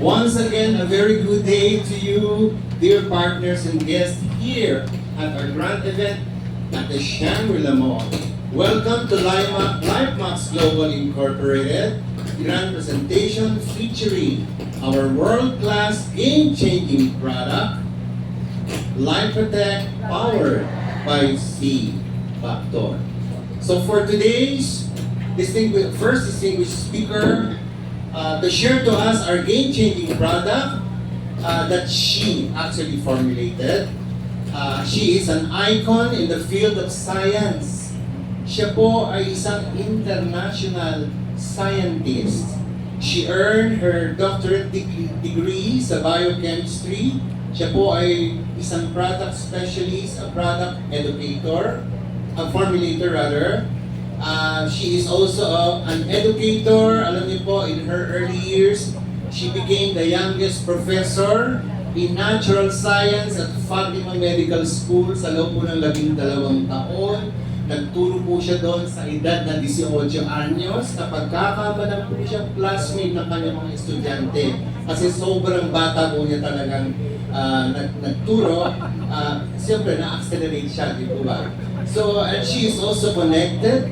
Once again, a very good day to you, dear partners and guests here at our grand event at the Shangri-La Mall. Welcome to LifeMax Global Incorporated grand presentation featuring our world-class game-changing product, LifeProtect, powered by C-Factor. So for today's first distinguished speaker, to share to us our game-changing product that she actually formulated. She is an icon in the field of science. Siya po ay isang international scientist. She earned her doctorate degree sa biochemistry. Siya po ay isang product specialist, a product educator, a formulator rather. She is also an educator. Alam niyo po, in her early years, she became the youngest professor in natural science at Fatima Medical School sa loob po ng 12 taon. Nagturo po siya doon sa edad na 18 anyos na pagkakamalang po siyang classmate ng kanyang mga estudyante. Kasi sobrang bata po niya talagang nagturo. Siyempre, na-accelerate siya, di po ba? So, and she is also connected.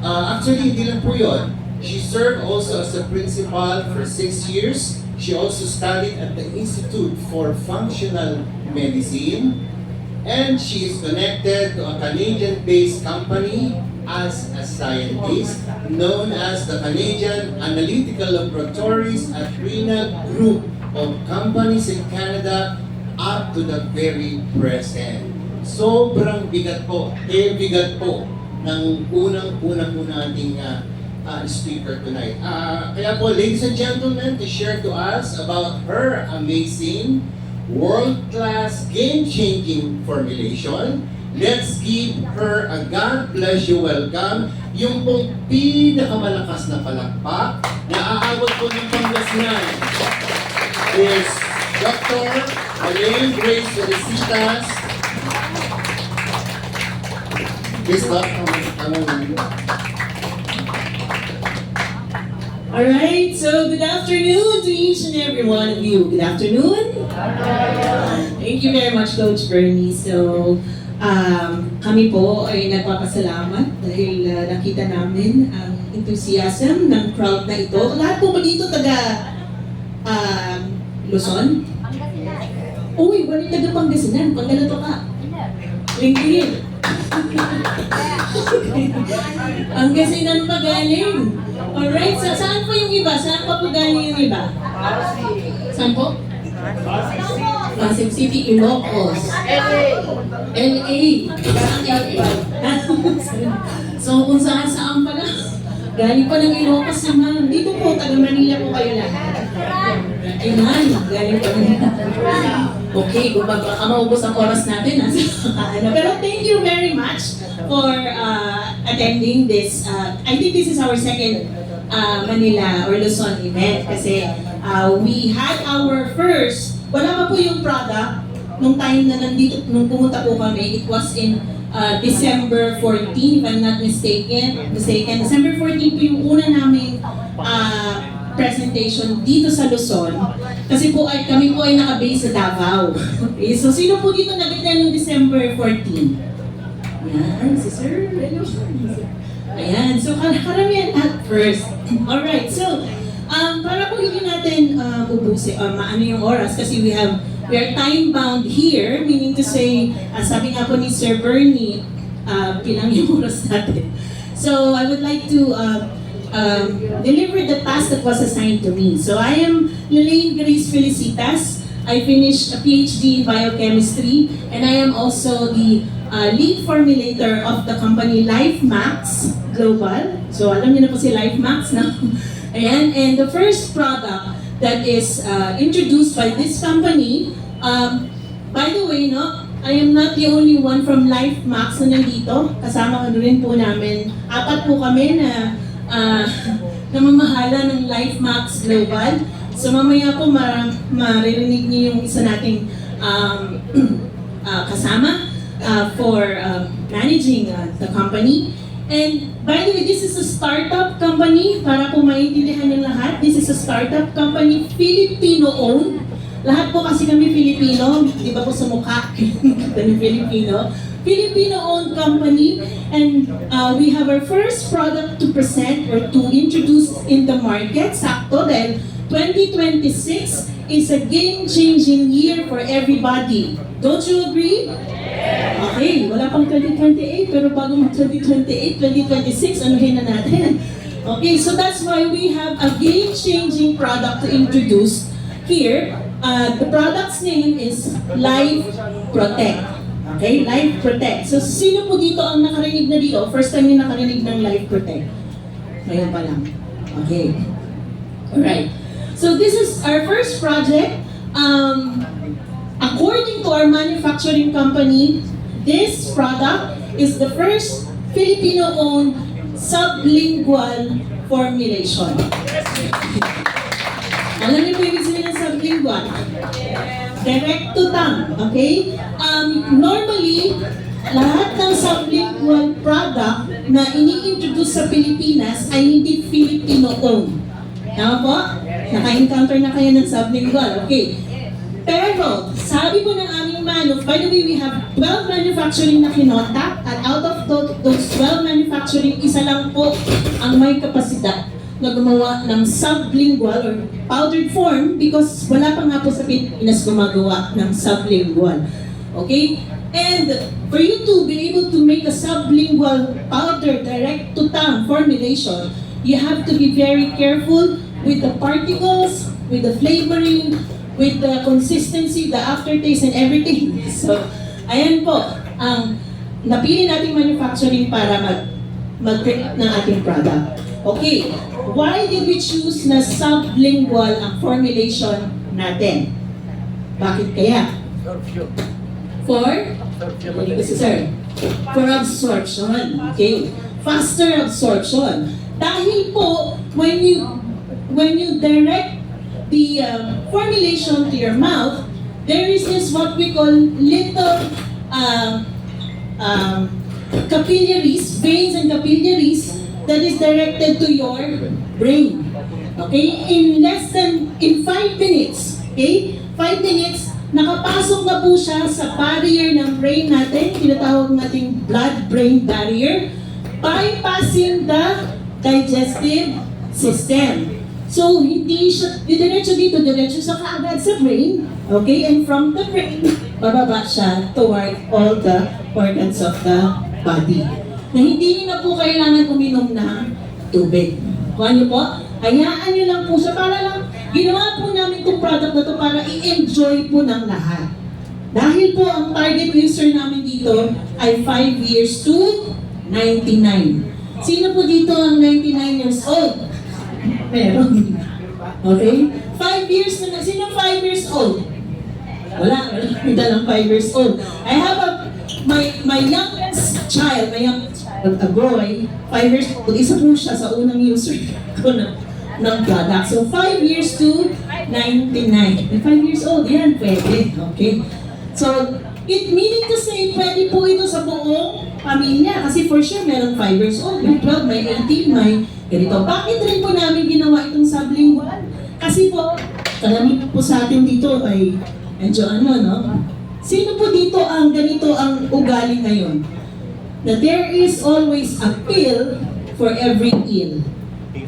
Actually, hindi lang po yun. She served also as a principal for 6 years. She also studied at the Institute for Functional Medicine. And she is connected to a Canadian-based company as a scientist known as the Canadian Analytical Laboratories at Renal Group of companies in Canada up to the very present. Sobrang bigat po, bigat po ng unang-unang nating speaker tonight. Kaya po, ladies and gentlemen, to share to us about her amazing, world-class, game-changing formulation, let's give her a God bless you welcome, yung pong pinakamalakas na palakpak na aabot po ng Pangasinan is Dr. Elaine Grace Felicitas. Please stop. Alright, so good afternoon to each and every one of you. Good afternoon. Thank you very much, Coach Bernie. So, kami po ay nagpapasalamat dahil nakita namin ang enthusiasm ng crowd na ito. Lahat po ba dito taga Luzon? Uy, wala taga Pangasinan. Pangalato ka. Lingkir. Ang Pangasinan magaling. Alright, saan po yung iba? Saan pa po galing yung iba? Saan po? Pasig City, Ilocos. LA. So kung saan pala, galing pa ng Ilocos naman. Dito po, taga Manila po kayo lahat. Ayan, galing pa ng Okay, kung baka maubos ang oras natin. Pero thank you very much for attending this. I think this is our second Manila or Luzon event kasi we had our first, wala pa po yung product nung time na nandito, nung pumunta po kami. It was in December 14, if I'm not mistaken. December 14 po yung una naming presentation dito sa Luzon. Kasi po kami po ay naka-base sa Davao. Okay, so sino po dito nag-attend noong December 14? Ayan, si Sir. Hello. Ayan, so karamihan at first. Alright, so para po hindi natin ubusin, maano yung oras kasi we are time bound here, meaning to say, sabi nga po ni Sir Bernie, pilang yung oras natin. So I would like to deliver the task that was assigned to me. So I am Elaine Grace Felicitas. I finished a PhD in biochemistry and I am also the lead formulator of the company LifeMax Global. So alam niyo na po si LifeMax na. Ayan, and the first product that is introduced by this company, by the way, no, I am not the only one from LifeMax na nandito. Kasama rin po namin, 4 po kami na namamahala ng LifeMax Global. So mamaya po maririnig niyo yung isa nating kasama for managing the company. And by the way, this is a startup company, para po maintindihan ng lahat. This is a startup company, Filipino-owned. Lahat po kasi kami Filipino, di ba po sa mukha kami Filipino. Filipino-owned company, and we have our first product to present or to introduce in the market. Sakto dahil 2026 is a game-changing year for everybody. Don't you agree? Okay, wala pang 2028, pero bago mag 2028, 2026, anuhin na natin. Okay, so that's why we have a game-changing product to introduce here. The product's name is Life Protect. Okay, Life Protect. So, sino po dito ang nakarinig na dito? First time yung nakarinig ng Life Protect? Ngayon pa lang. Okay. Alright. So, this is our first project. According to our manufacturing company, this product is the first Filipino-owned sublingual formulation. Alam niyo po ibig sabihin ng sublingual? Direct to tongue, okay? Normally, lahat ng sublingual product na ini-introduce sa Pilipinas ay hindi Filipino-owned. Tama po? Naka-encounter na kayo ng sublingual, okay? Pero, sabi po ng aming by the way, we have 12 manufacturing na kinontak, at out of those 12 manufacturing, isa lang po ang may kapasidad na gumawa ng sublingual or powdered form because wala pa nga po sa Pilipinas gumagawa ng sublingual. Okay? And for you to be able to make a sublingual powder direct-to-tongue formulation, you have to be very careful with the particles, with the flavoring, with the consistency, the aftertaste, and everything. So, ayan po, ang napili nating manufacturing para mag-create ng ating product. Okay, why did we choose na sublingual ang formulation natin? Bakit kaya? For? Sir, for absorption. Okay, faster absorption. Dahil po, when you direct the formulation to your mouth, there is this what we call little capillaries, veins and capillaries that is directed to your brain. Okay? In 5 minutes, okay? 5 minutes, nakapasok na po siya sa barrier ng brain natin, tinatawag nating blood-brain barrier, bypassing the digestive system. So, hindi siya, diretso dito, diretso sa kaagad sa brain, okay? And from the brain, bababa siya toward all the organs of the body. Na hindi niyo na po kailangan uminom ng tubig. Kuha niyo po, hayaan niyo lang po siya para lang, ginawa po namin itong product na to para i-enjoy po ng lahat. Dahil po ang target user namin dito ay 5 years to 99. Sino po dito ang 99 years old? Meron. Okay? 5 years na, sino 5 years old? Wala, may dalang 5 years old. I have my youngest child, a boy, 5 years old, isa po siya sa unang user ko ng product. So 5 years to 99. 5 years old, yan, pwede. Okay? So, it meaning to say, pwede po ito sa buong pamilya. Kasi for sure, meron 5 years old, may 12, may 18, may ganito. Bakit rin po namin ginawa itong sublingual? Kasi po, karamihan po sa atin dito ay, medyo no? Sino po dito ang ganito ang ugali ngayon? Na there is always a pill for every ill.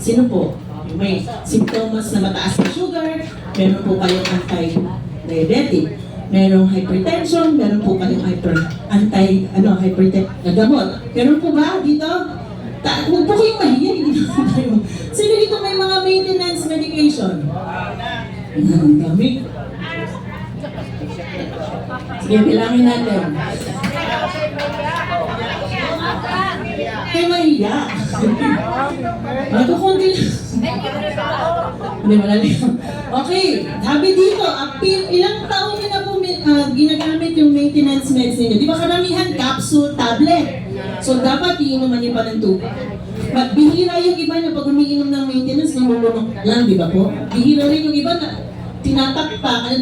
Sino po? Yung may simptomas na mataas na sugar, meron po kayong anti-diabetic, merong hypertension, meron po kayong hypertension na gamot. Meron po ba dito? Huwag po kayong mahiya, hindi naman tayo. Sino dito may mga maintenance medication? Ang dami. Sige, bilangin natin. Kaya mahiya. Magkukunti lang. Hindi, malali. Okay, sabi dito, ilang taon nyo na po ginagamit yung maintenance meds ninyo? Di ba karamihan capsule, tablet? So dapat iinuman niyo pa ng tubig. Bihira yung iba na pag umiinom ng maintenance, namulunok lang, di ba po? Bihira rin yung iba na tinatakpa,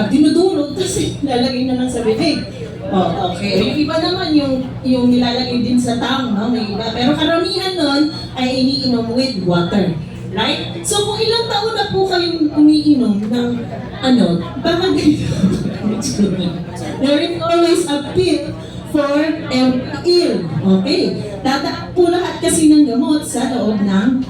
dinudurog, kasi lalagay na lang sa bibig. Oh, okay. Yung iba naman yung nilalagay din sa tang, no? May iba. Pero karamihan nun ay iniinom with water. Right? So kung ilang taon na po kayong umiinom ng baka there is always a pill for every ill. Okay? Dadaan po lahat kasi ng gamot sa loob ng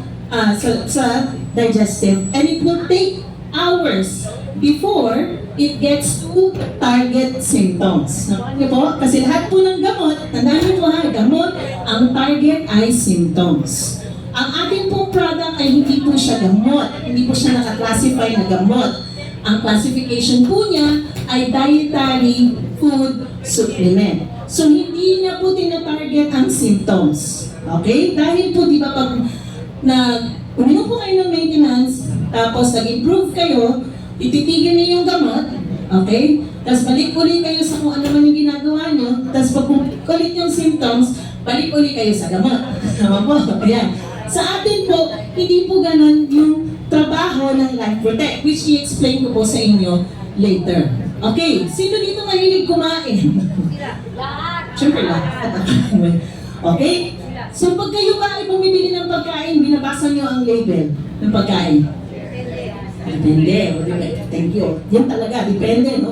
sa digestive, and it will take hours before it gets to target symptoms. Nakuha po? Kasi lahat po ng gamot, tandaan niyo po ha, gamot, ang target ay symptoms. Ang ating pong product ay hindi po siya gamot, hindi po siya naka-classify na gamot. Ang classification po niya ay dietary food supplement. So hindi niya po tina-target ang symptoms. Okay? Dahil po di ba pag uminom po kayo ng maintenance, tapos nag-improve kayo, ititigil niyo yung gamot, okay? Tapos balik ulit kayo sa kung ano man yung ginagawa niyo, tapos pag ulit yung symptoms, balik ulit kayo sa gamot. Tama po? Ayan. Sa atin po, hindi po ganun yung trabaho ng Life Protect, which i-explain ko po sa inyo later. Okay, sino dito mahilig kumain? Siyempre lahat. Okay? So pag kayo ba ay bumibili ng pagkain, binabasa niyo ang label ng pagkain? Depende. Thank you. Yan talaga, depende. No?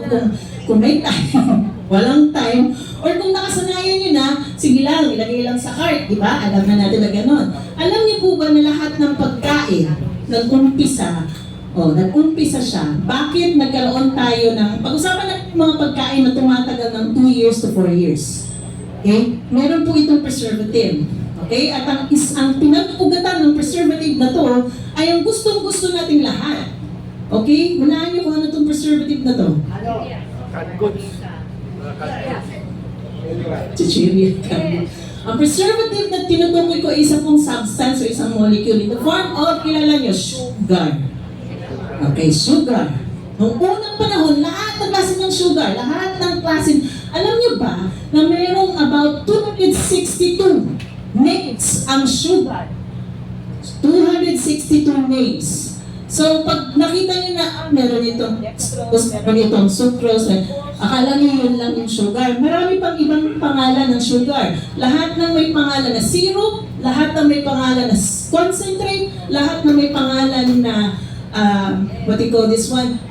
Kung may time, walang time, or kung nakasanayan nyo na, sige lang, ilagay lang sa cart, di ba? Alam na natin na gano'n. Alam niyo po ba na lahat ng pagkain, nag-umpisa siya, bakit nagkaroon tayo ng, pag-usapan natin mga pagkain na tumatagal ng 2 years to 4 years. Okay? Meron po itong preservative. Okay? At ang pinag-ugatan ng preservative na to ay ang gustong-gusto nating lahat. Okay? Unahan niyo kung ano itong preservative na to. Canned goods. Chichiri. Ang preservative na tinutukoy ko ay isang pong substance o isang molecule in the form of, kilala niyo, sugar. Okay, sugar. Noong unang panahon, lahat ng klase ng sugar, lahat ng klase, alam niyo ba na mayroong about 262 names ang sugar? 262 names. So, pag nakita niyo na meron itong dextrose, meron itong sucrose, akala niyo yun lang yung sugar. Marami pang ibang pangalan ng sugar. Lahat ng may pangalan na syrup, lahat ng may pangalan na concentrate, lahat ng may pangalan na, what do you call this one?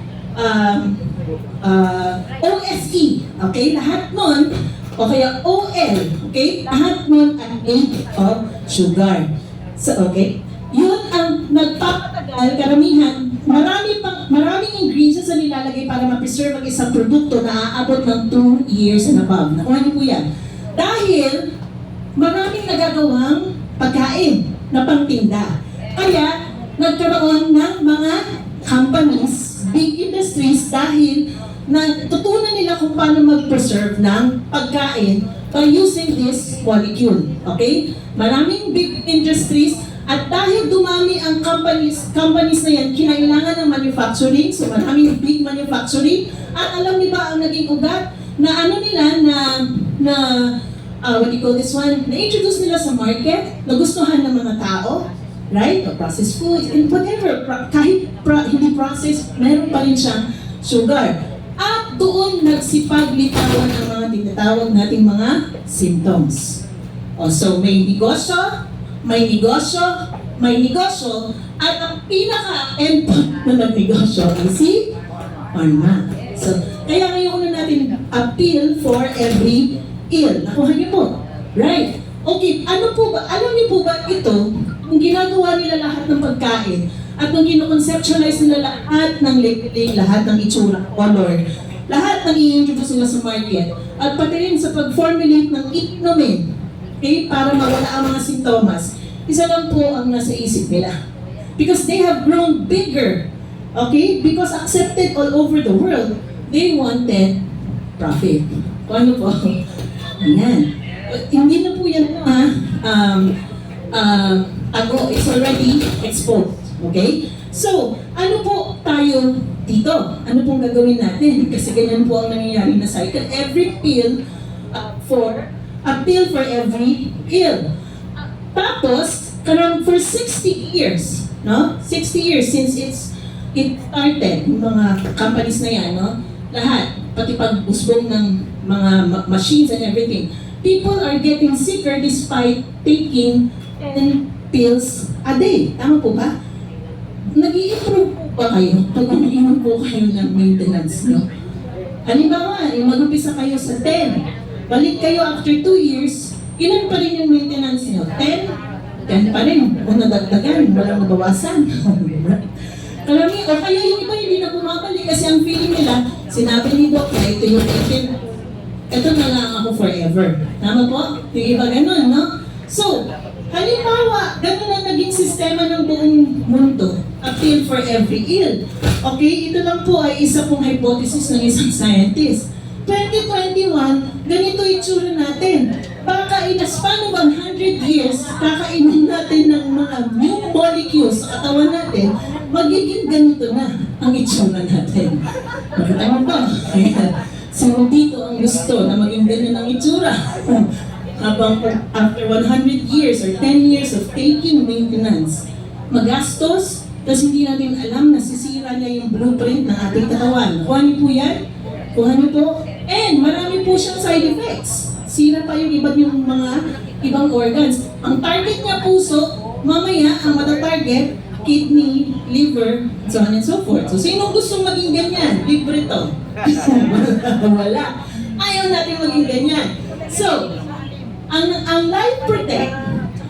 OSE. Okay? Lahat nun, o kaya OL. Okay? Lahat nun ang made of sugar. So, okay? Yun ang nagpapatagal, karamihan, maraming ingredients na nilalagay para ma-preserve ang isang produkto na aabot ng 2 years and above. Nakuha niyo po yan. Dahil maraming nagagawang pagkain na pangtinda. Kaya nagkaroon ng mga companies, big industries, dahil natutunan nila kung paano mag-preserve ng pagkain by using this molecule. Okay? Maraming big industries. At dahil dumami ang companies na yan, kinailangan ng manufacturing, so maraming big manufacturing, at alam niyo ba ang naging ugat na what do you call this one, na-introduce nila sa market, nagustuhan ng mga tao, right? O processed foods, and whatever, kahit hindi processed, meron pa rin siyang sugar. At doon nagsipaglitawan ang mga tinatawag nating mga symptoms. O, so may negosyo, at ang pinaka-endpoint na ng negosyo ay si pharma. So, kaya ngayon natin appeal for every ill. Nakuha niyo po? Right. Okay, ano po ba? Alam niyo po ba ito, kung ginagawa nila lahat ng pagkain, at kung kino-conceptualize nila lahat ng labeling, lahat ng itsura, color, lahat ng i-introduce nila sa market, at pati rin sa pag-formulate ng inumin, okay, para mawala ang mga sintomas, isa lang po ang nasa isip nila. Because they have grown bigger, okay? Because accepted all over the world, they wanted profit. Ano po? Ayan. Hindi na po yan, it's already exposed. Okay? So, ano po tayo dito? Ano pong gagawin natin? Kasi ganyan po ang nangyayari na cycle. Every pill for every ill. Tapos, for 60 years, no? 60 years since it started, yung mga companies na yan, no? Lahat, pati pag-usbong ng machines and everything. People are getting sicker despite taking 10 pills a day. Tama po ba? Nag-i-improve po ba kayo pag umiinom po kayo ng maintenance nyo? Halimbawa, yung mag-umpisa kayo sa 10, balik kayo after 2 years, ilan pa rin yung maintenance nyo? 10? 10 pa rin. Kung nadagdagan, walang nabawasan. Kalami, o kaya yung iba hindi na bumabalik kasi ang feeling nila, sinabi ni Doc na ito yung 18, ito na lang ako forever. Tama po? Yung iba ganun, no? So, halimbawa, ganun ang naging sistema ng buong mundo. A pill for every ill. Okay, ito lang po ay isa pong hypothesis ng isang scientist. 2021, ganito itsura natin. Baka in a span of 100 years, kakainin natin ng mga new molecules sa katawan natin, magiging ganito na ang itsura natin. Nakita mo ba? Sino dito ang gusto na maging ganyan ang itsura? Habang after 100 years or 10 years of taking maintenance, magastos, tapos hindi natin alam na sisira niya yung blueprint ng ating katawan. Kuha niyo po yan? Kuha niyo po? And marami po siyang side effects. Sira pa yung mga ibang organs. Ang target niya puso, mamaya ang matatarget, kidney, liver, so on and so forth. So sino gusto maging ganyan? Libre to. Wala. Ayaw natin maging ganyan. So, ang Life Protect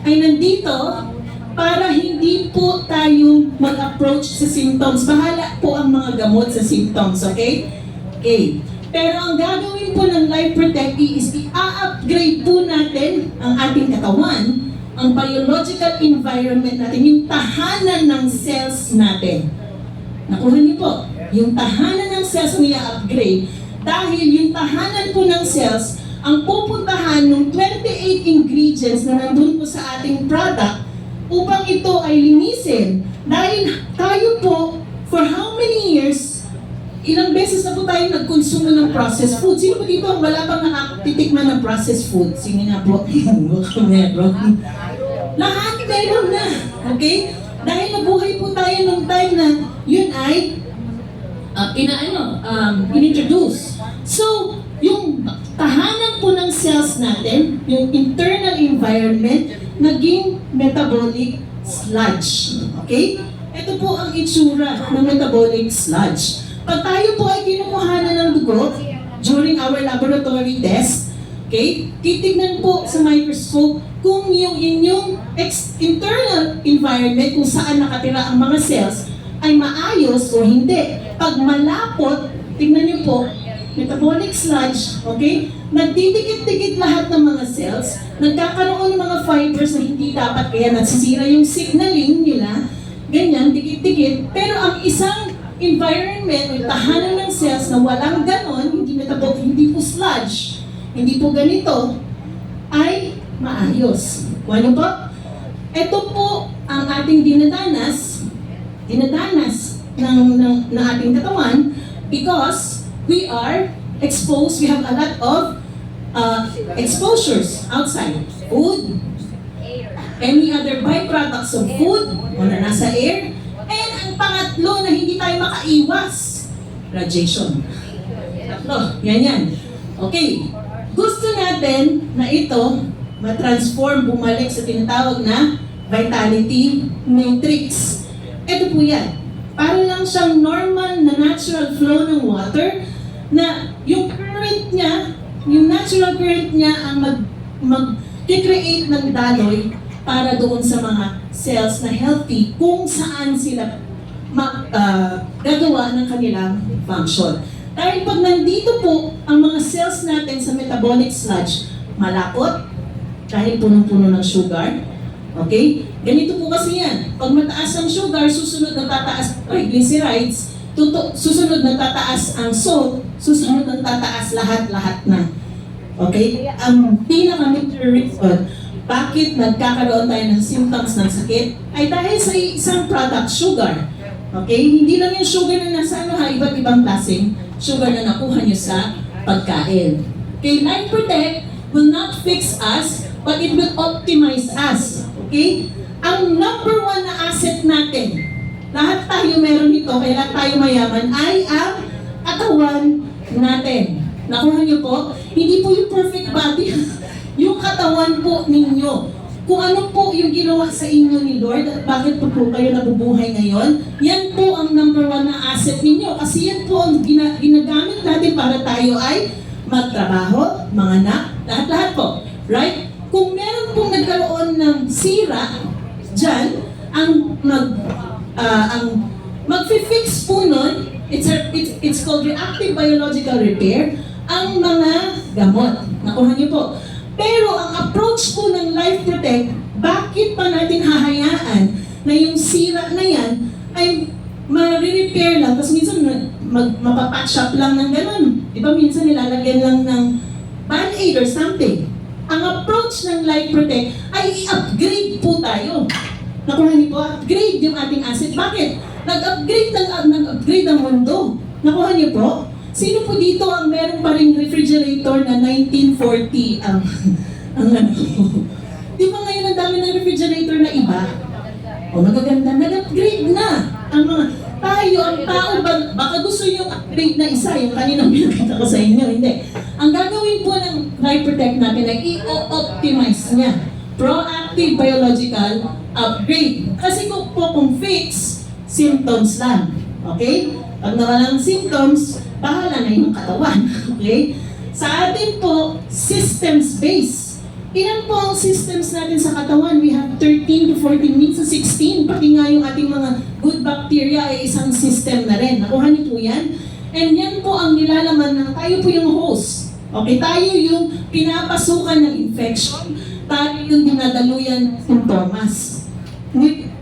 ay nandito para hindi po tayo mag-approach sa symptoms. Bahala po ang mga gamot sa symptoms, okay? Okay. Pero ang gagawin po ng Life Protect is i-upgrade po natin ang ating katawan, ang biological environment natin, yung tahanan ng cells natin. Nakuha niyo po, yung tahanan ng cells na i-upgrade dahil yung tahanan po ng cells ang pupuntahan ng 28 ingredients na nandun po sa ating product upang ito ay linisin. Dahil tayo po, for how many years, ilang beses na po tayo nagkonsumo ng processed food. Sino po dito ang wala pang nakatitikman ng processed food? Sige nga po, meron. Lahat meron na, okay? Dahil nabuhay po tayo nung time na yun ay inintroduce. So, yung tahanan po ng cells natin, yung internal environment, naging metabolic sludge. Okay? Ito po ang itsura ng metabolic sludge. Pag tayo po ay kinukuhanan ng dugo during our laboratory test, okay, titignan po sa microscope kung yung inyong internal environment, kung saan nakatira ang mga cells, ay maayos o hindi. Pag malapot, tingnan niyo po, metabolic sludge, okay? Nagdidikit-dikit lahat ng mga cells, nagkakaroon ng mga fibers na hindi dapat, kaya nasisira yung signaling nila, ganyan, dikit-dikit. Pero ang isang environment, o tahanan ng cells na walang ganon, hindi metabolic, hindi po sludge, hindi po ganito, ay maayos. Ano po? Ito po ang ating dinadanas ng ating katawan because we are exposed, we have a lot of exposures outside. Food, any other byproducts of food, o na nasa air, and ang pangatlo na hindi tayo makaiwas, radiation. Tatlo, yan. Okay, gusto natin na ito ma-transform, bumalik sa tinatawag na vitality matrix. Ito po yan. Para lang siyang normal na natural flow ng water na yung current niya, yung natural current niya ang mag-create ng daloy para doon sa mga cells na healthy kung saan sila gagawa ng kanilang function. Dahil pag nandito po ang mga cells natin sa metabolic sludge, malapot, dahil punong-puno ng sugar, okay? Ganito po kasi yan. Pag mataas ang sugar, susunod na tataas triglycerides, susunod na tataas ang salt, susunod na tataas lahat-lahat na. Okay? Ang pinaka-major reason bakit nagkakaroon tayo ng symptoms ng sakit ay dahil sa isang product, sugar. Okay? Hindi lang yung sugar na nasa iba't ibang klaseng sugar na nakuha nyo sa pagkain. Okay? Life Protect will not fix us, but it will optimize us. Okay? Ang number one na asset natin, lahat tayo meron nito, kaya lahat tayo mayaman, ay ang katawan natin. Nakuha niyo po? Hindi po yung perfect body. Yung katawan po ninyo. Kung ano po yung ginawa sa inyo ni Lord at bakit po kayo nabubuhay ngayon, yan po ang number one na asset ninyo. Kasi yan po ang ginagamit natin para tayo ay magtrabaho, manganak, lahat-lahat po. Right? Kung meron pong nagkaroon ng sira dyan, ang magfi-fix po nun, it's called reactive biological repair, ang mga gamot. Nakuha niyo po. Pero ang approach po ng Life Protect, bakit pa natin hahayaan na yung sira na yan ay ma-repair lang, tapos minsan mapapatch up lang ng gano'n. Di ba minsan nilalagyan lang ng band-aid or something. Ang approach ng Life Protect ay i-upgrade po tayo. Nakuha niyo po, upgrade yung ating asset. Bakit? Nag-upgrade ang mundo. Nakuha niyo po? Sino po dito ang meron pa ring refrigerator na 1940 ang ano? Di ba ngayon ang dami ng refrigerator na iba? O magaganda, nag-upgrade na ang mga tayo, ang tao, baka gusto yung upgrade na isa, yung kaninang pinakita ko sa inyo, hindi. Ang gagawin po ng Life Protect natin ay i-optimize niya. Proactive biological upgrade. Kasi kung fix, symptoms lang. Okay? Pag nawalang symptoms, bahala na yung katawan. Okay? Sa atin po, systems-based. Ilan po ang systems natin sa katawan? We have 13 to 14, minsan 16. Pati nga yung ating mga good bacteria ay isang system na rin. Nakuha niyo po yan? And yan po ang nilalaman ng tayo po yung host. Okay? Tayo yung pinapasukan ng infection. Tayo yung dinadaluyan ng sintomas.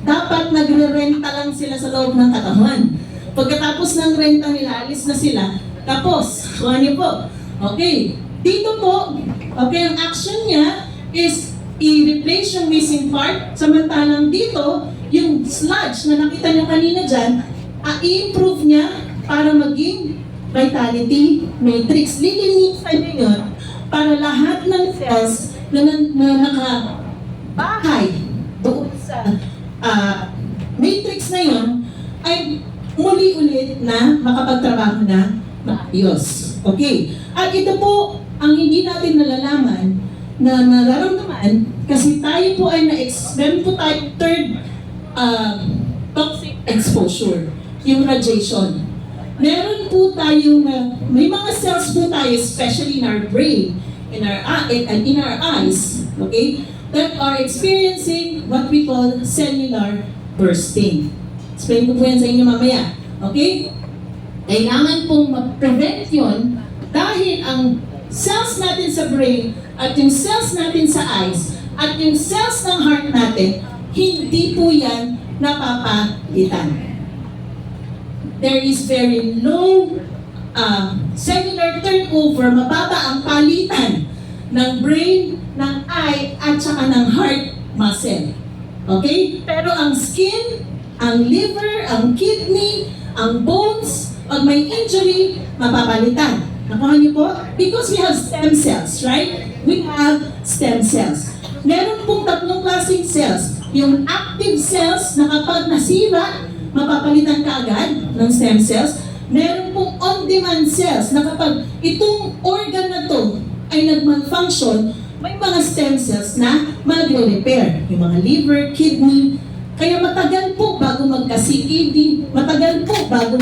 Dapat nagre-renta lang sila sa loob ng katawan. Pagkatapos ng renta nila, alis na sila. Tapos, kuha niyo po. Okay. Dito po, okay, ang action niya is i-replace yung missing part. Samantalang dito, yung sludge na nakita niyo kanina dyan, i-improve niya para maging vitality matrix. Lilinisan niyo yun para lahat ng cells na nakabahay doon sa matrix na yun ay muli ulit na makapagtrabaho na maayos. Okay. At ito po ang hindi natin nalalaman na nararamdaman kasi tayo po ay meron po tayo third toxic exposure, yung radiation. Meron po tayong may mga cells po tayo, especially in our brain, in our eyes, okay, that are experiencing what we call cellular bursting. Explain ko po yan sa inyo mamaya. Okay? Kailangan pong ma-prevent yun dahil ang cells natin sa brain at yung cells natin sa eyes at yung cells ng heart natin, hindi po yan napapalitan. There is very low cellular turnover, mababa ang palitan ng brain, ng eye, at saka ng heart muscle. Okay? Pero ang skin, ang liver, ang kidney, ang bones, pag may injury, mapapalitan. Nakuha niyo po? Because we have stem cells, right? We have stem cells. Meron pong tatlong klaseng cells. Yung active cells na kapag nasira, mapapalitan ka agad ng stem cells. Meron pong on-demand cells na kapag itong organ na to ay nag-malfunction, may mga stem cells na magre-repair. Yung mga liver, kidney. Kaya matagal po bago magka-CKD, matagal po bago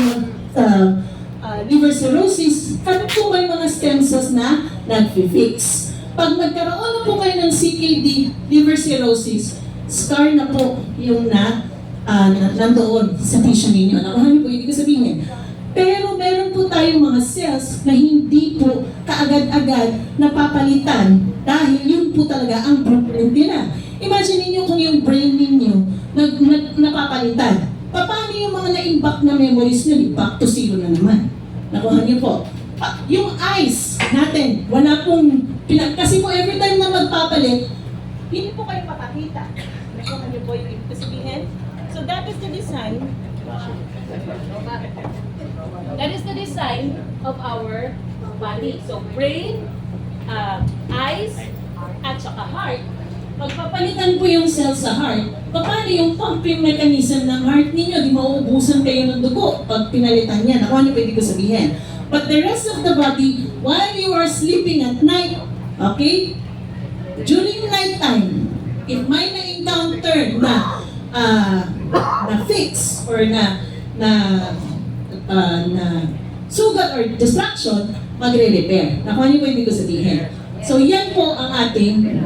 liver cirrhosis, kasi po may mga stem cells na nag-fix. Pag nagkaroon na po kayo ng CKD, liver cirrhosis, scar na po yung nandoon sa tissue ninyo. Nakuha niyo po, hindi ko sabihin. Pero meron po tayong mga cells na hindi po kaagad-agad napapalitan dahil yun po talaga ang blueprint nila. Imagine niyo kung yung brain ninyo napapalitan. Paano yung mga na-impact na memories nyo? Back to zero na naman. Nakuha niyo po. Yung eyes natin, wala pong kasi po every time na magpapalit, hindi po kayo makakita. Nakuha niyo po yung ibig sabihin. So that is the design. That is the design of our body. So brain, eyes, at saka heart. Pagpapalitan po yung cells sa heart, paano yung pumping mechanism ng heart ninyo? Di mauubusan kayo ng dugo pag pinalitan yan. Ako ano pwede ko sabihin? But the rest of the body while you are sleeping at night, okay, during night time, if may na-encounter na fix or na sugat or distraction, magre-repair. Nakuha niyo po yung ibig ko sabihin. So yan po ang ating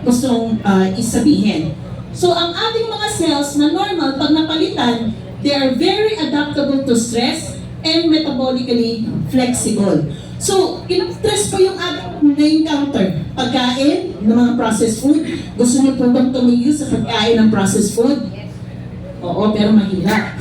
gustong isabihin. So ang ating mga cells na normal, pag napalitan, they are very adaptable to stress and metabolically flexible. So, ilang stress po yung ating na-encounter? Pagkain ng mga processed food. Gusto niyo po bang tumigil sa pagkain ng processed food? Oo, pero mahirap.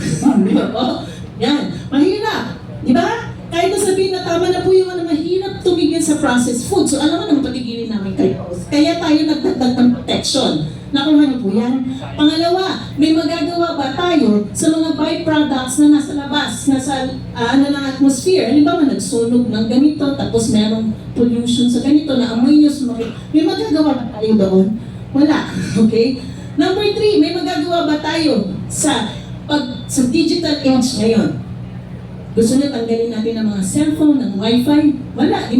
Oo, yan. Mahirap. Di ba? Kahit na sabihin na tama na po yung mahirap tumigil sa processed food. So, alam mo naman patigilin namin kayo. Kaya tayo nagdagdag ng protection. Nakuha niyo po yan. Pangalawa, may magagawa ba tayo sa mga byproducts na nasa labas, nasa ng atmosphere? Halimbawa, nagsunog ng ganito, tapos merong pollution sa ganito, na amoy niyo sumakit. May magagawa ba tayo doon? Wala. Okay? Number 3, may magagawa ba tayo sa digital age ngayon? Gusto niyo tanggalin natin ang mga cellphone, ng wifi? Wala.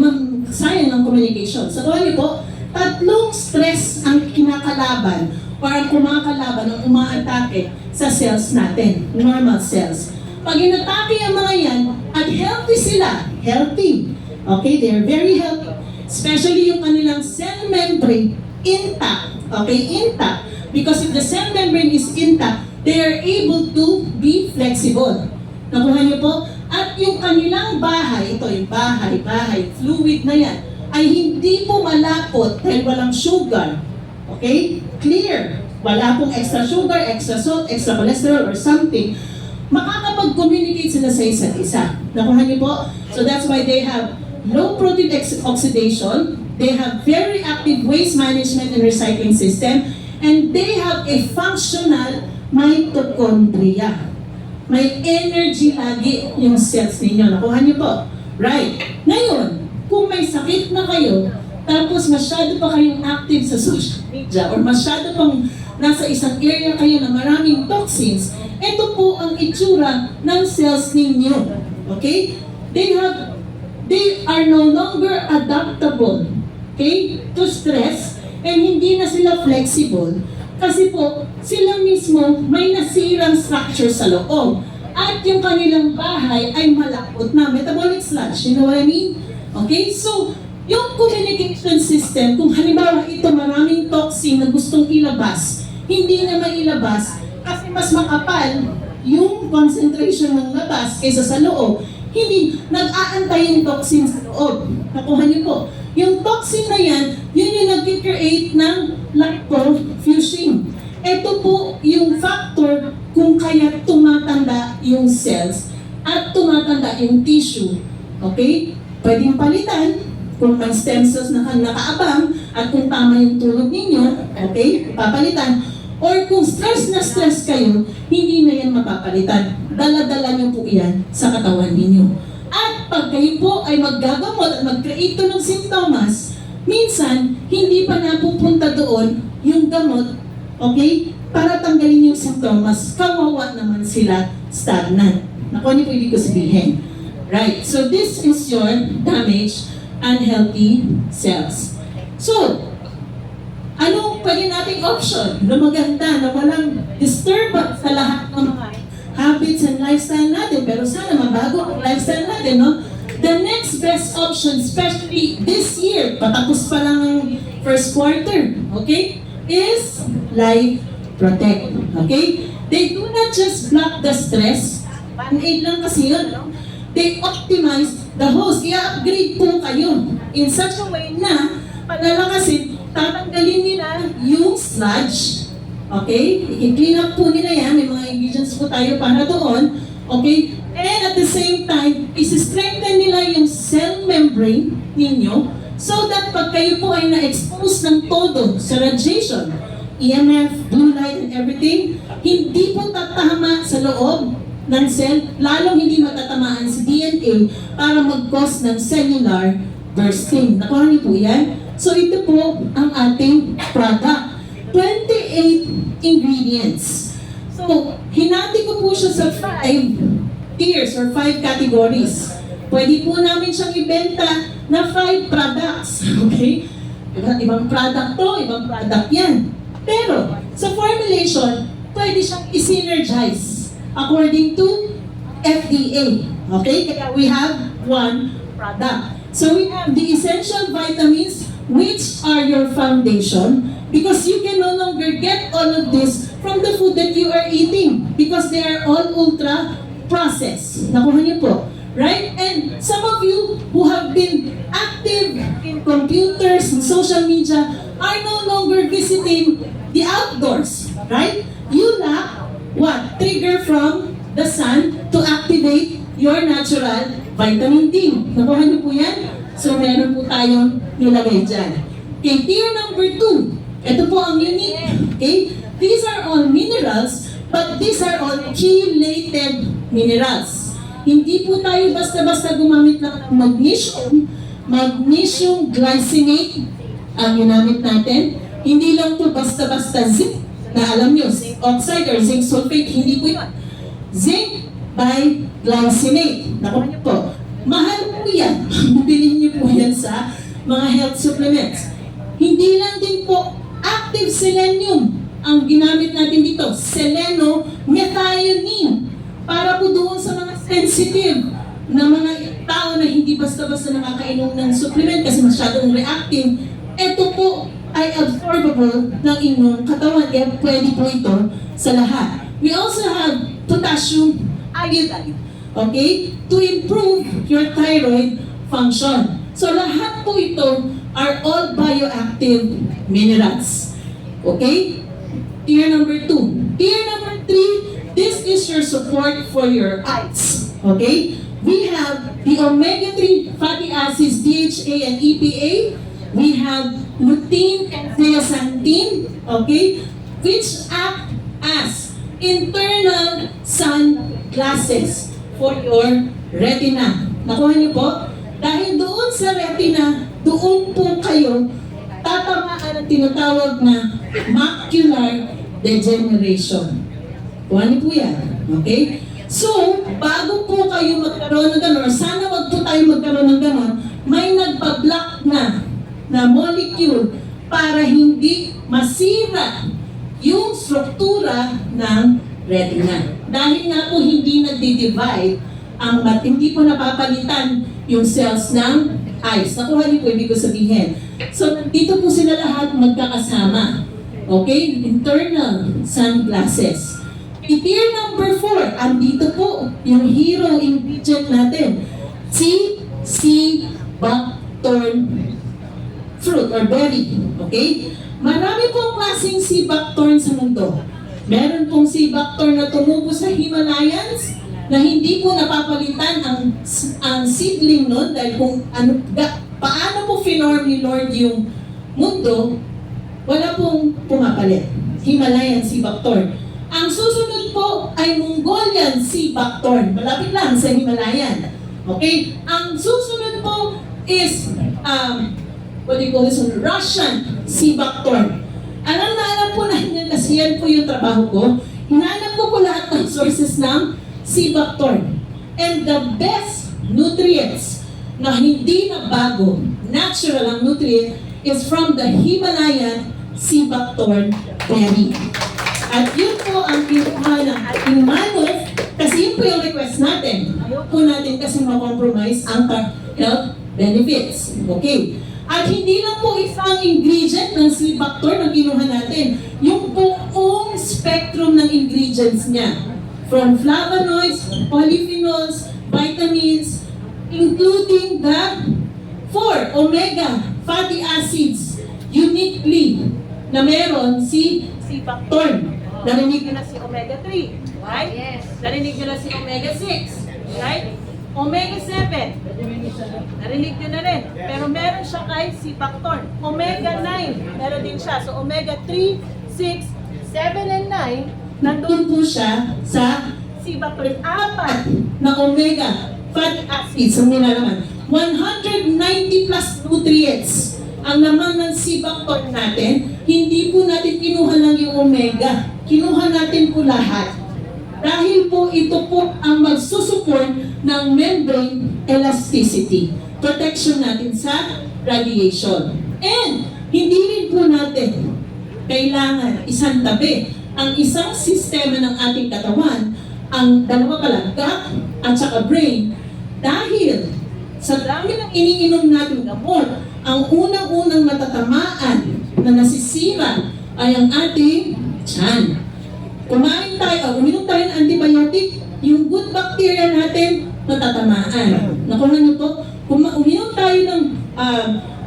Sayang ang communication. Sa kuha niyo po, 3 stress ang kinakalaban o ang kumakalaban ng umaatake sa cells natin, normal cells. Pag inatake ang mga yan, at healthy sila, healthy, okay, they're very healthy, especially yung kanilang cell membrane intact, okay, intact, because if the cell membrane is intact, they are able to be flexible. Nakuha niyo po? At yung kanilang bahay, ito yung bahay, fluid na yan, ay hindi po malapot dahil walang sugar. Okay? Clear. Wala pong extra sugar, extra salt, extra cholesterol, or something. Makakapag-communicate sila sa isa't isa. Nakuha niyo po? So that's why they have low protein oxidation, they have very active waste management and recycling system, and they have a functional mitochondria. May energy lagi yung cells ninyo. Nakuha niyo po? Right. Ngayon, kung may sakit na kayo, tapos masyado pa kayong active sa social media, or masyado pang nasa isang area kayo na maraming toxins, ito po ang itsura ng cells ninyo. Okay? They are no longer adaptable, okay, to stress, and hindi na sila flexible. Kasi po, sila mismo may nasirang structure sa loob. At yung kanilang bahay ay malapot na, metabolic sludge. You know what I mean? Okay? So, yung communication system, kung halimbawa ito maraming toxin na gustong ilabas, hindi na mailabas kasi mas makapal yung concentration ng labas kaysa sa loob. Hindi, nag-aantay yung toxin sa loob. Nakuha niyo po. Yung toxin na yan, yun yung nag-create ng lipofuscin. Ito po yung factor kung kaya tumatanda yung cells at tumatanda yung tissue. Okay? Pwedeng palitan kung may stem cells na nakaabang at kung tama yung tulog ninyo, okay, papalitan. Or kung stress na stress kayo, hindi na yan mapapalitan. Dala-dala niyo po yan sa katawan ninyo. At pag kayo po ay maggagamot at mag-create ng sintomas, minsan, hindi pa napupunta doon yung gamot, okay, para tanggalin yung sintomas. Kawawa naman sila, stagnant. Nakuha niyo po ibig ko sabihin. Right, so this is your damaged, unhealthy cells. So, anong pwede nating option na maganda, na walang disturbance sa lahat ng mga habits and lifestyle natin, pero sana mabago ang lifestyle natin, no? The next best option, especially this year, patapos pa lang ang first quarter, okay, is Life Protect, okay? They do not just block the stress, band-aid lang kasi yun, no? They optimize the host. I-upgrade po kayo in such a way na panalakasin, tatanggalin nila yung sludge. Okay? I-clean up po nila yan. May mga ingredients po tayo para doon. Okay? And at the same time, isi-strengthen nila yung cell membrane ninyo so that pag kayo po ay na-expose ng todo sa radiation, EMF, blue light, and everything, hindi po tatama sa loob ng cell, lalong hindi matatamaan si DNA para mag-cause ng cellular bursting. Nakuha niyo po yan? So ito po ang ating product. 28 ingredients. So, hinati ko po siya sa 5 tiers or 5 categories. Pwede po namin siyang ibenta na 5 products. Okay? Ibang product to, ibang product yan. Pero, sa formulation, pwede siyang i-synergize according to FDA. Okay? Kaya we have one product. So we have the essential vitamins, which are your foundation, because you can no longer get all of this from the food that you are eating because they are all ultra processed. Nakuha niyo po. Right? And some of you who have been active in computers and social media are no longer visiting the outdoors. Right? You lack what? Trigger from the sun to activate your natural vitamin D. Nakuha niyo po yan? So meron po tayong nilagay dyan. Okay, tier number 2. Ito po ang unique. Okay? These are all minerals, but these are all chelated minerals. Hindi po tayo basta-basta gumamit lang ng magnesium glycinate ang ginamit natin. Hindi lang po basta-basta zinc, na alam nyo, zinc oxide or zinc sulfate, hindi po yun. Zinc biglycinate. Nakuha niyo po. Mahal po yan. Bilhin niyo po yan sa mga health supplements. Hindi lang din po active selenium ang ginamit natin dito. Seleno-methionine. Para po doon sa mga sensitive na mga tao na hindi basta-basta nakakainom ng supplement kasi masyadong reactive. Ito po ay absorbable ng inyong katawan. Kaya pwede po ito sa lahat. We also have potassium iodide. Okay? To improve your thyroid function. So lahat po ito are all bioactive minerals. Okay? Tier number 2. Tier number 3, this is your support for your eyes. Okay? We have the omega-3 fatty acids, DHA and EPA. We have lutein and zeaxanthin, okay? Which act as internal sunglasses for your retina. Nakuha niyo po? Dahil doon sa retina, doon po kayo tatamaan ang tinatawag na macular degeneration. Kuha niyo po yan. Okay? So, bago po kayo magkaroon ng gano'n, or sana wag po tayo magkaroon ng gano'n, may nagpa-block na molecule para hindi masira yung struktura ng retina. Dahil nga po hindi nagdi-divide ang hindi po napapalitan yung cells ng eyes. Nakuha niyo po ibig ko sabihin. So, dito po sila lahat magkakasama. Okay? Internal sunglasses. Tier number 4, andito po yung hero ingredient natin. sea buckthorn fruit or berry. Okay? Marami pong klaseng sea buckthorn sa mundo. Meron pong sea buckthorn na tumubo sa Himalayas na hindi po napapalitan ang seedling nun dahil kung paano po finorm ni Lord yung mundo, wala pong pumapalit. Himalayan sea buckthorn. Ang susunod po ay Mongolian sea buckthorn. Malapit lang sa Himalayan. Okay? Ang susunod po is, what do you call this one? Russian sea buckthorn. Alam na alam po natin kasi yan po yung trabaho ko. Hinanap ko po lahat ng sources ng sea buckthorn. And the best nutrients na hindi na bago, natural ang nutrient, is from the Himalayan sea buckthorn berry. At yun po ang kinuha ng ating manuf, kasi yun po yung request natin. Ayaw po natin kasi ma-compromise ang health benefits. Okay. At hindi lang po isang ingredient ng sea buckthorn ang kinuha natin. Yung buong spectrum ng ingredients niya. From flavonoids, polyphenols, vitamins, including the 4 omega fatty acids uniquely na meron si sea buckthorn. Narinig nyo na si omega 3, right? Yes. Narinig nyo na si omega 6, right? Omega 7, narinig nyo na rin. Pero meron siya kay sea buckthorn. Omega 9, meron din siya. So omega 3, 6, 7, and 9, nandun po siya sa sea buckthorn. 4 na omega fatty acids ang nilalaman. 190 plus nutrients ang naman ng sea buckthorn natin. Hindi po natin kinuha lang yung omega. Kinuha natin po lahat. Dahil po ito po ang magsusupport ng membrane elasticity. Protection natin sa radiation. And hindi rin po natin kailangan isang tabi ang isang sistema ng ating katawan, ang dalawa pala, gut at saka brain, dahil sa dami ng iniinom natin gamot, ang unang-unang natatamaan na nasisira ay ang ating tiyan. Kumain tayo, uminom tayo ng antibiotic, yung good bacteria natin matatamaan. Nakuha niyo po? Kung uminom tayo ng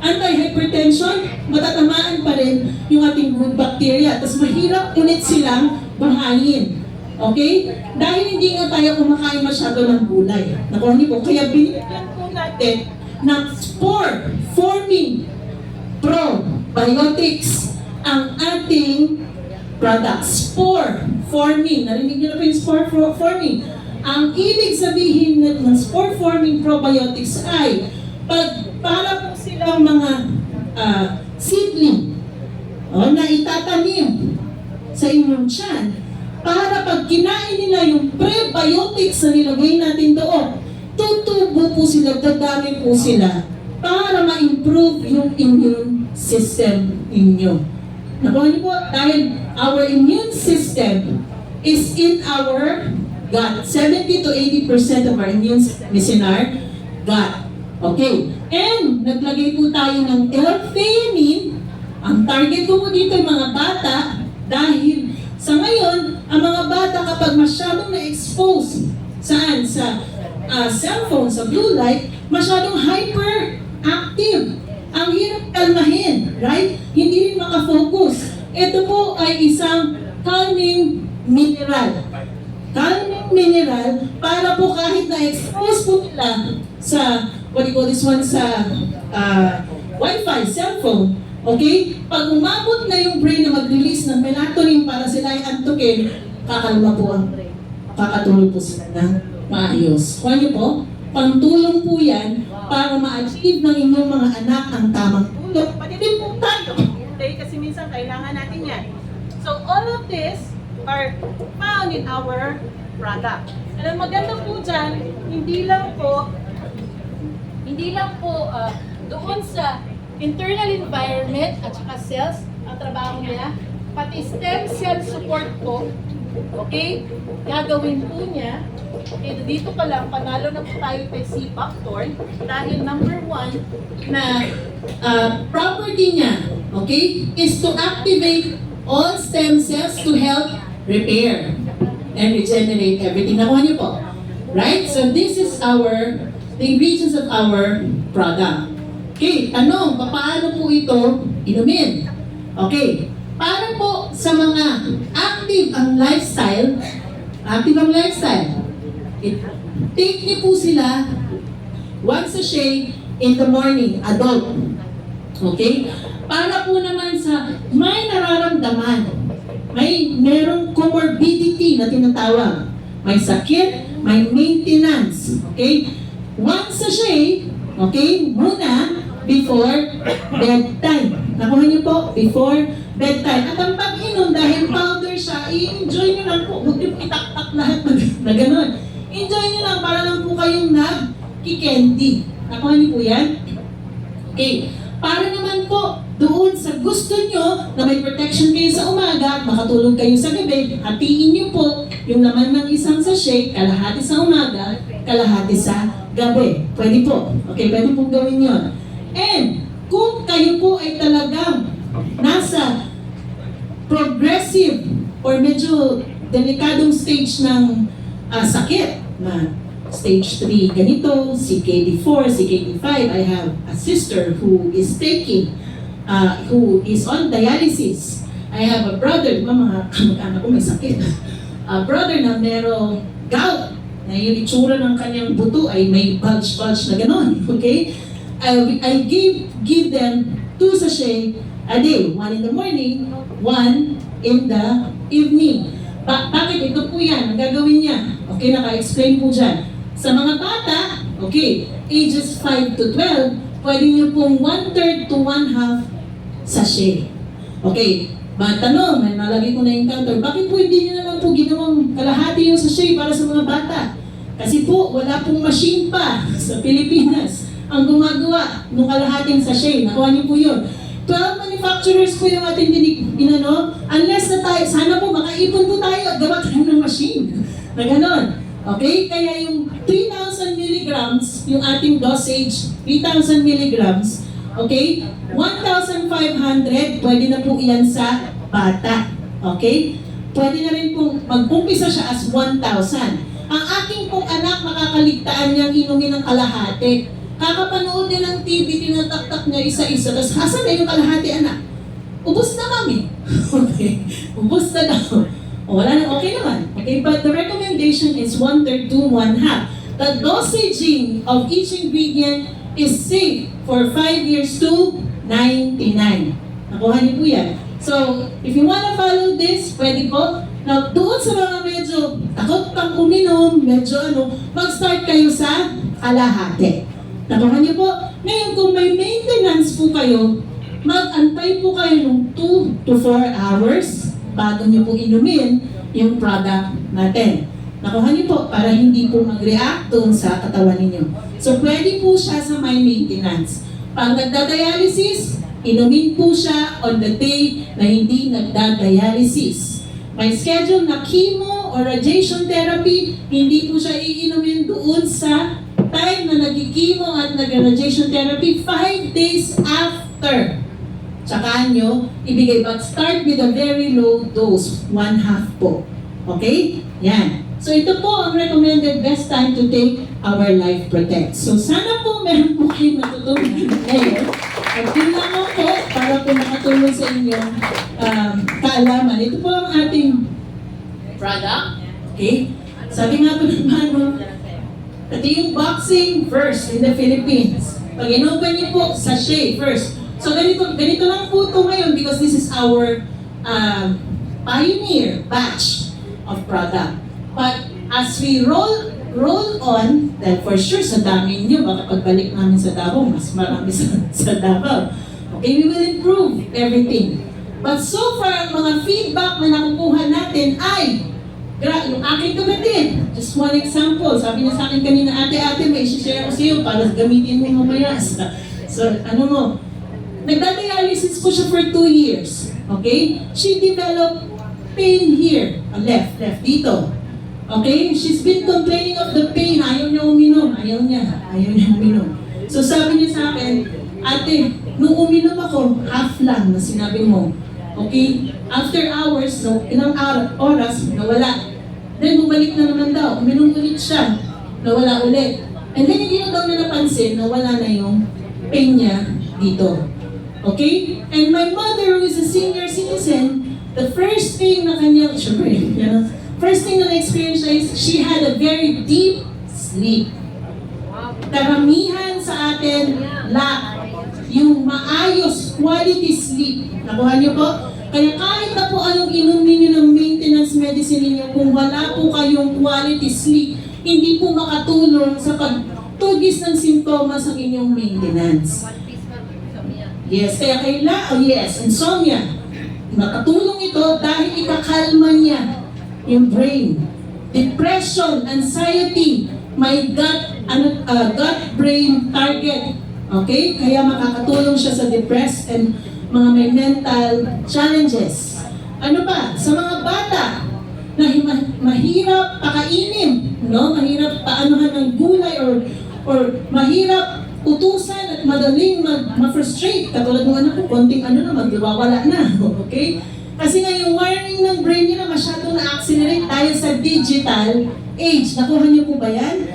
anti-hypertension, matatamaan pa rin yung ating good bacteria. Tapos mahirap ulit silang bahayin. Okay? Dahil hindi nga tayo kumakain masyado ng gulay. Nakuha niyo po? Kaya binigyan po natin ng spore-forming probiotics ang ating products. Spore-forming. Narinig niyo na po yung spore-forming. Ang ibig sabihin ng spore-forming probiotics ay para po silang mga seedling na itatanim sa inyong tiyan para pag kinain nila yung prebiotics na nilagay natin doon, tutubo po sila, dadami po sila para ma-improve yung immune system ninyo. Nakuha niyo po? Dahil our immune system is in our gut. 70 to 80% of our immune system is in our gut. Okay. And naglagay po tayo ng L-theanine. Ang target ko po dito ay mga bata dahil sa ngayon, ang mga bata kapag masyadong na-expose saan? Sa cellphone, sa blue light, masyadong hyperactive. Ang hirap kalmahin, right? Hindi rin makafocus. Ito po ay isang calming mineral. Calming mineral para po kahit na-expose po nila sa, what do you call this one, sa Wi-Fi, cellphone, okay? Pag umabot na yung brain na mag-release ng melatonin para sila ay antukin, kakalma po ang brain. Kakatulog po sila ng maayos. Kuha niyo po, pantulong po yan para ma-achieve ng inyong mga anak ang tamang tulog. Pati din po tayo. Okay? Kasi minsan kailangan natin yan. So all of this are found in our product. And ang maganda po dyan, hindi lang po doon sa internal environment at saka cells ang trabaho nila, pati stem cell support po, okay, gagawin po niya. Okay, dito pa lang, panalo na po tayo kay C-Factor dahil number 1 na property niya, okay, is to activate all stem cells to help repair and regenerate everything. Nakuha niyo po? Right? So this is the ingredients of our product. Okay, tanong, paano po ito inumin? Okay, para po sa mga active ang lifestyle, take niyo po sila once a sachet in the morning, adult. Okay? Para po naman sa may nararamdaman, merong comorbidity na tinatawag, may sakit, may maintenance, okay? Once a sachet, okay, muna before bedtime. Nakuha niyo po, before bedtime. At ang pag-inom, dahil powder siya, i-enjoy niyo lang po. Huwag niyo itak-tak lahat na gano'n. Enjoy niyo lang para lang po kayong nag-candy. Nakuha niyo po yan? Okay. Para naman po, doon sa gusto nyo na may protection kayo sa umaga at makatulog kayo sa gabi, hatiin nyo po yung laman ng isang sachet, kalahati sa umaga, kalahati sa gabi. Pwede po. Okay, pwede pong gawin yon. And kung kayo po ay talagang nasa progressive or medyo delikadong stage ng sakit na stage 3 ganito, CKD4, CKD5, I have a sister who is who is on dialysis. I have a brother, mga kamag-anak ko may sakit. A brother na merong gout, na yung itsura ng kanyang buto ay may bulge na gano'n, okay? I give them 2 sachet a day, 1 in the morning, 1 in the evening. Bakit? Ito po yan, ang gagawin niya. Okay, naka-explain po dyan. Sa mga bata, okay, ages 5 to 12, pwede niyo pong 1/3 to 1/2 sachet. Okay, tanong, may nalagay ko na yung counter, bakit po hindi niyo na lang po ginawang kalahati yung sachet para sa mga bata? Kasi po, wala pong machine pa sa Pilipinas ang gumagawa ng kalahating sachet. Nakuha niyo po yun. 12 manufacturers po yung ating ginano. Unless na tayo, sana po makaipon po tayo at gawa tayo ng machine. Na ganon. Okay? Kaya yung 3,000 milligrams, yung ating dosage, 3,000 milligrams, okay? 1,500, pwede na po iyan sa bata. Okay? Pwede na rin pong mag-umpisa siya as 1,000. Ang aking pong anak, makakaligtaan niyang inumin ng kalahati. Kakapanood niya ng TV, tinataktak niya isa-isa, tapos hasan na yung kalahati, anak. Ubus na kami. Okay? Ubus na daw. O, wala na, okay naman. Okay, but the recommendation is 1/3 to 1/2. The dosaging of each ingredient is safe for 5 years to 99. Nakuha niyo po yan. So, if you wanna follow this, pwede po. Now, doon sa mga medyo takot pang uminom, medyo mag-start kayo sa kalahati. Nakuha niyo po. Ngayon, kung may maintenance po kayo, mag-antay po kayo ng 2 to 4 hours bago niyo po inumin yung product natin. Nakuha niyo po para hindi po mag-react doon sa katawan ninyo. So, pwede po siya sa may maintenance. Pag nagda-dialysis, inumin po siya on the day na hindi nagda-dialysis. May schedule na chemo or radiation therapy, hindi po siya iinumin doon sa time na nag-chemo at nag-radiation therapy 5 days after. Tsaka nyo ibigay, but start with a very low dose, 1/2 po. Okay? Yan. So ito po ang recommended best time to take our Life Protect. So sana po meron po kayong natutunan ngayon. At yun lang po para po makatulong sa inyong kaalaman. Ito po ang ating product. Okay? Sabi nga po ng manual, ito yung boxing first in the Philippines. Pag inopen niyo po, sachet first. So ganito lang po ito ngayon because this is our pioneer batch of product. But as we roll on, then for sure sa dami nyo, baka pagbalik namin sa Davao, mas marami sa Davao. Okay, we will improve everything. But so far, ang mga feedback na nakukuha natin ay, yung aking kapatid, just one example, sabi niya sa akin kanina, ate, may share ko sa iyo para gamitin mo mamaya. So, nagda-dialysis po siya for 2 years. Okay? She developed pain here, left dito. Okay? She's been complaining of the pain. Ayaw niya uminom. Ayaw niya uminom. So sabi niya sa akin, ate, nung uminom ako, half lang na sinabi mo. Okay? After hours, ilang oras, nawala. Then bumalik na naman daw. Uminom ulit siya. Nawala ulit. And then hindi na daw niya napansin, nawala na yung pain niya dito. Okay? And my mother, who is a senior citizen, the first thing na kanya, first thing na na-experience is she had a very deep sleep. Karamihan sa atin, yung maayos, quality sleep. Nakuha niyo po? Kaya kahit na po anong inom ninyo ng maintenance medicine ninyo, kung wala po kayong quality sleep, hindi po makatulong sa pagtugis ng simptomas ng inyong maintenance. Yes, kaya insomnia. Makatulong ito dahil ikakalma niya yung brain. Depression, anxiety, may gut-brain target. Okay? Kaya makakatulong siya sa depressed and mga may mental challenges. Ano pa? Sa mga bata na mahirap pakainin, no? Mahirap paanuhan ng gulay or mahirap utusan at madaling ma-frustrate. Katulad ng anak ko, konting magwawala na. Okay? Kasi nga yung wiring ng brain nila masyadong na-accelerate tayo sa digital age. Nakuha niyo po ba yan?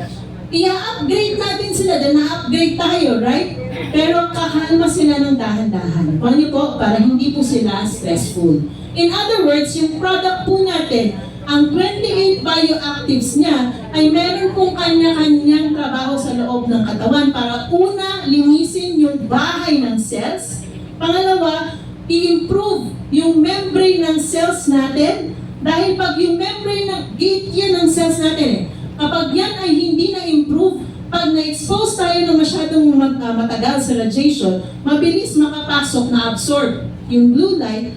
I-upgrade natin sila dahil na-upgrade tayo, right? Pero kakalma sila ng dahan-dahan. Nakuha niyo po, para hindi po sila stressful. In other words, yung product po natin, ang 28 bioactives niya ay meron pong kanya-kanyang trabaho sa loob ng katawan para una, linisin yung bahay ng cells. Pangalawa, i-improve yung membrane ng cells natin. Dahil pag yung membrane ng gate yan ng cells natin, kapag yan ay hindi na-improve, pag na-expose tayo ng masyadong matagal sa radiation, mabilis makapasok na absorb yung blue light,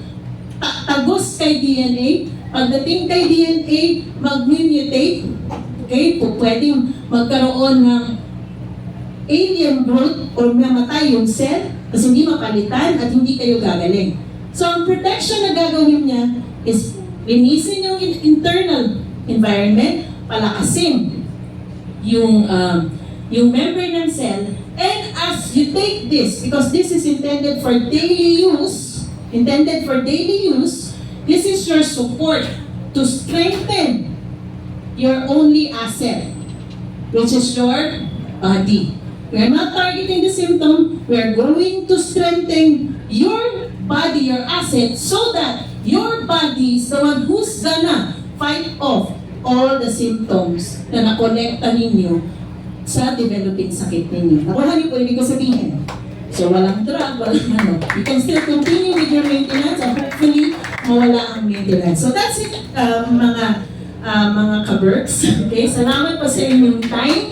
tagos kay DNA. Pagdating kay DNA, mag-mutate, Okay? Po, pwedeng magkaroon ng alien growth or mamatay yung cell kasi hindi mapalitan at hindi kayo gagaling. So, ang protection na gagawin niya is linisin yung internal environment, palakasin yung membrane ng cell, and as you take this, because this is intended for daily use, this is your support to strengthen your only asset, which is your body. We are not targeting the symptom, we are going to strengthen your body, your asset, so that your body is the one who's gonna fight off all the symptoms na nakonekta ninyo sa developing sakit ninyo. Nakuha niyo po, ibig ko sabihin. So, walang drug, walang ano. You can still continue with your maintenance and hopefully mawala ang maintenance. So, that's it, mga ka-Berks. Okay, salamat po sa inyong time.